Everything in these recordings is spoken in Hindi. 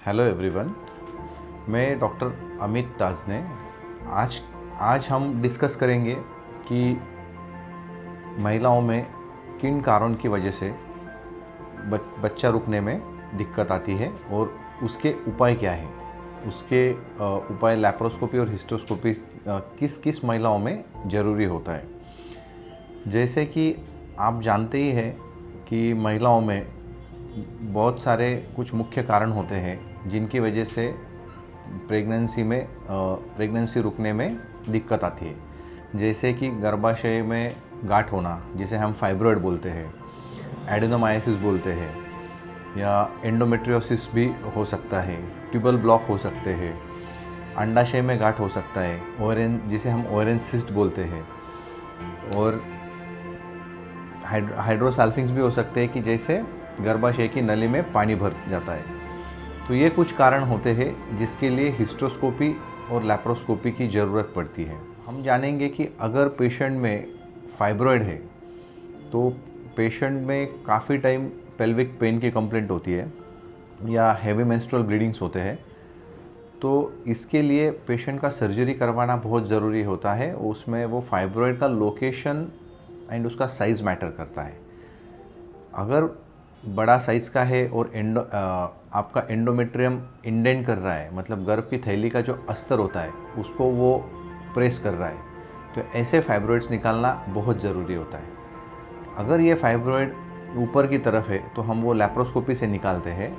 हेलो एवरीवन, मैं डॉक्टर अमित ताजने। आज हम डिस्कस करेंगे कि महिलाओं में किन कारणों की वजह से बच्चा रुकने में दिक्कत आती है और उसके उपाय क्या हैं। उसके उपाय लैप्रोस्कोपी और हिस्टोस्कोपी किस किस महिलाओं में ज़रूरी होता है। जैसे कि आप जानते ही हैं कि महिलाओं में बहुत सारे कुछ मुख्य कारण होते हैं जिनकी वजह से प्रेगनेंसी रुकने में दिक्कत आती है। जैसे कि गर्भाशय में गांठ होना, जिसे हम फाइब्रॉइड बोलते हैं, एडेनोमायोसिस बोलते हैं, या एंडोमेट्रियोसिस भी हो सकता है, ट्यूबल ब्लॉक हो सकते हैं, अंडाशय में गांठ हो सकता है, ओवेरियन जिसे हम ओवेरियन सिस्ट बोलते हैं, और हाइड्रोसाल्फिंग्स भी हो सकते हैं कि जैसे गर्भाशय की नली में पानी भर जाता है। तो ये कुछ कारण होते हैं जिसके लिए हिस्टोस्कोपी और लैप्रोस्कोपी की ज़रूरत पड़ती है। हम जानेंगे कि अगर पेशेंट में फाइब्रॉइड है तो पेशेंट में काफ़ी टाइम पेल्विक पेन की कंप्लेंट होती है या हेवी मेंस्ट्रुअल ब्लीडिंग्स होते हैं, तो इसके लिए पेशेंट का सर्जरी करवाना बहुत ज़रूरी होता है। उसमें वो फाइब्रॉइड का लोकेशन एंड उसका साइज़ मैटर करता है। अगर बड़ा साइज़ का है और आपका एंडोमेट्रियम इंडेंट कर रहा है, मतलब गर्भ की थैली का जो अस्तर होता है उसको वो प्रेस कर रहा है, तो ऐसे फाइब्रॉइड्स निकालना बहुत ज़रूरी होता है। अगर ये फाइब्रॉइड ऊपर की तरफ है तो हम वो लैप्रोस्कोपी से निकालते हैं।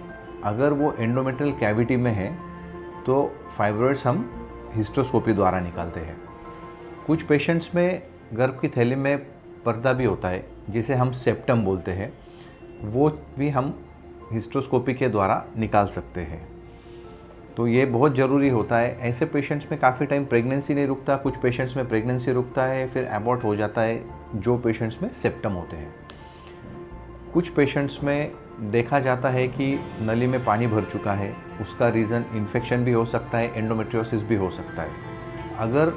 अगर वो एंडोमेट्रियल कैविटी में है तो फाइब्रॉइड्स हम हिस्टोस्कोपी द्वारा निकालते हैं। कुछ पेशेंट्स में गर्भ की थैली में पर्दा भी होता है जिसे हम सेप्टम बोलते हैं, वो भी हम हिस्टोस्कोपी के द्वारा निकाल सकते हैं। तो ये बहुत ज़रूरी होता है। ऐसे पेशेंट्स में काफ़ी टाइम प्रेगनेंसी नहीं रुकता, कुछ पेशेंट्स में प्रेगनेंसी रुकता है फिर एबॉर्ट हो जाता है, जो पेशेंट्स में सेप्टम होते हैं। कुछ पेशेंट्स में देखा जाता है कि नली में पानी भर चुका है, उसका रीज़न इन्फेक्शन भी हो सकता है, एंडोमेट्रियोसिस भी हो सकता है। अगर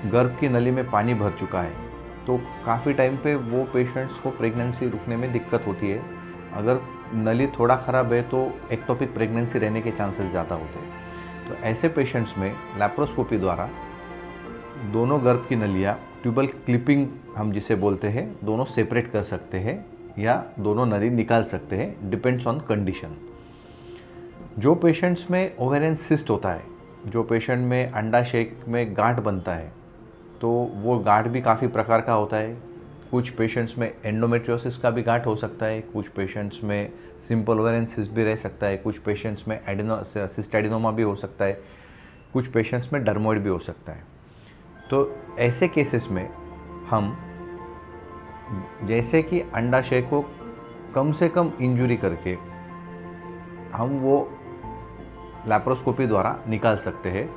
गर्भ की नली में पानी भर चुका है तो काफ़ी टाइम पे वो पेशेंट्स को प्रेगनेंसी रुकने में दिक्कत होती है। अगर नली थोड़ा ख़राब है तो एक्टोपिक प्रेगनेंसी रहने के चांसेस ज़्यादा होते हैं। तो ऐसे पेशेंट्स में लैप्रोस्कोपी द्वारा दोनों गर्भ की नलियाँ, ट्यूबल क्लिपिंग हम जिसे बोलते हैं, दोनों सेपरेट कर सकते हैं या दोनों नली निकाल सकते हैं, डिपेंड्स ऑन कंडीशन। जो पेशेंट्स में ओवेरियन सिस्ट होता है, जो पेशेंट में अंडाशय में गांठ बनता है, तो वो गांठ भी काफ़ी प्रकार का होता है। कुछ पेशेंट्स में एंडोमेट्रियोसिस का भी गांठ हो सकता है, कुछ पेशेंट्स में सिंपल ओवेरियन सिस्ट भी रह सकता है, कुछ पेशेंट्स में सिस्टेडिनोमा भी हो सकता है, कुछ पेशेंट्स में डर्मोइड भी हो सकता है। तो ऐसे केसेस में हम जैसे कि अंडाशय को कम से कम इंजुरी करके हम वो लैप्रोस्कोपी द्वारा निकाल सकते हैं,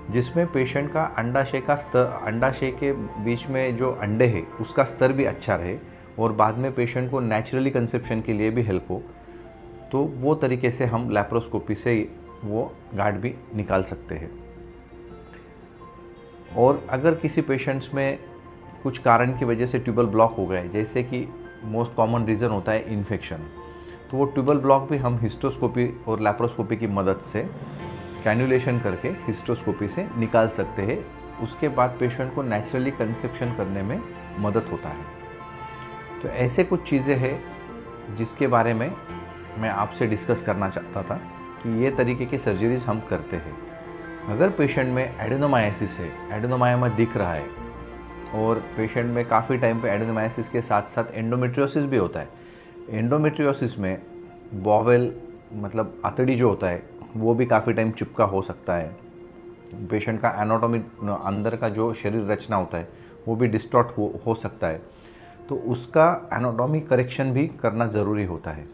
जिसमें पेशेंट का अंडाशय का स्तर, अंडाशय के बीच में जो अंडे हैं उसका स्तर भी अच्छा रहे और बाद में पेशेंट को नेचुरली कंसेप्शन के लिए भी हेल्प हो। तो वो तरीके से हम लैप्रोस्कोपी से वो गांठ भी निकाल सकते हैं। और अगर किसी पेशेंट्स में कुछ कारण की वजह से ट्यूबल ब्लॉक हो गए, जैसे कि मोस्ट कॉमन रीज़न होता है इन्फेक्शन, तो वो ट्यूबल ब्लॉक भी हम हिस्टोस्कोपी और लैप्रोस्कोपी की मदद से कैन्युलेशन करके हिस्टोस्कोपी से निकाल सकते हैं। उसके बाद पेशेंट को नेचुरली कंसेप्शन करने में मदद होता है। तो ऐसे कुछ चीज़ें हैं जिसके बारे में मैं आपसे डिस्कस करना चाहता था कि ये तरीके की सर्जरीज हम करते हैं। अगर पेशेंट में एडेनोमायोसिस है, एडेनोमायोमा दिख रहा है, और पेशेंट में काफ़ी टाइम पे एडेनोमायोसिस के साथ साथ एंडोमेट्रियोसिस भी होता है। एंडोमेट्रियोसिस में बॉवेल मतलब आंतड़ी जो होता है वो भी काफ़ी टाइम चिपका हो सकता है। पेशेंट का एनाटॉमी, अंदर का जो शरीर रचना होता है वो भी डिस्टॉर्ट हो सकता है, तो उसका एनाटॉमी करेक्शन भी करना ज़रूरी होता है।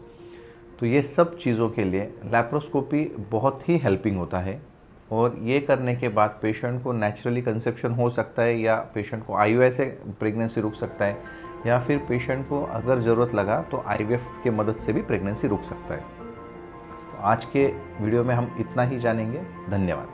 तो ये सब चीज़ों के लिए लैप्रोस्कोपी बहुत ही हेल्पिंग होता है, और ये करने के बाद पेशेंट को नेचुरली कंसेप्शन हो सकता है, या पेशेंट को IUI से प्रेगनेंसी रुक सकता है, या फिर पेशेंट को अगर ज़रूरत लगा तो IVF के मदद से भी प्रेगनेंसी रुक सकता है। आज के वीडियो में हम इतना ही जानेंगे। धन्यवाद।